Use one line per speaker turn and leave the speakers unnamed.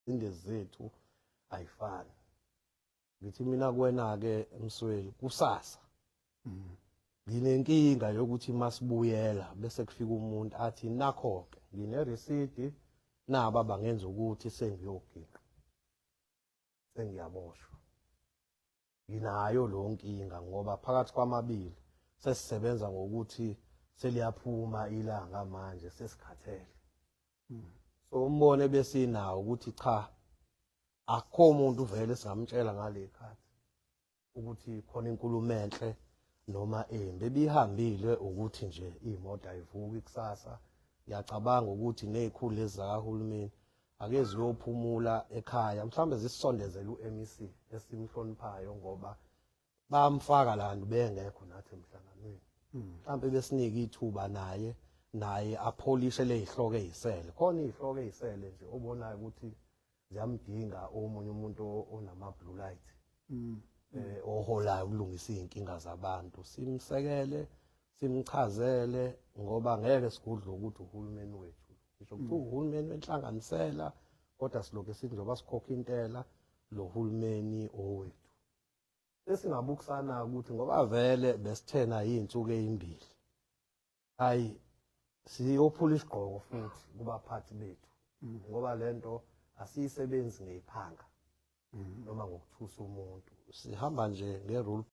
indezi zethu ayifani. Ngithi mina kuwena ke Msweli kusasa nginenkinga yokuthi masibuyela bese kufika umuntu athi nakho ke ngine receipt naba bangenza ukuthi sengiyoginqa sengiyaboshwa. Nginayo lo nkinga ngoba phakathi kwamabili sesisebenza ngokuthi seliyaphuma ilanga manje sesikhathele. So umbone besinawo ukuthi cha akho umuntu vele singamtshela ngale khathi ukuthi khona inkulumo enhle noma embi ebihambile ukuthi nje imoto ayivuki kusasa. Ngiyacabanga ukuthi nezikhulu lezi zakahulumeni ake ziyophumula ekhaya mhlawumbe zisondezele uMEC esimhloniphayo ngoba bamfaka la nto bengekho nathi emhlanganweni. Mhlawumbe besinika ithuba naye apholishe lezihloko ezisele. Khona izihloko ezisele nje obonayo ukuthi ziyamdinga omunye umuntu onama blue light oholayo ukulungisa izinkinga zabantu. Simsekele, simchazele ngoba ngeke sigudle ukuthi uhulumeni wethu. Ngisho ukuthi uhulumeni wenhlanganisela kodwa siloke sithi njengoba sikhokha intela lo hulumeni owethu. Sesingabukisana ukuthi ngoba vele besithena izinsuku ezimbili. Hayi siyophula isigqoko futhi kubaphathi bethu ngoba lento asiyisebenzi ngephanga noma ngokuthusa umuntu. Sihamba nje ngerule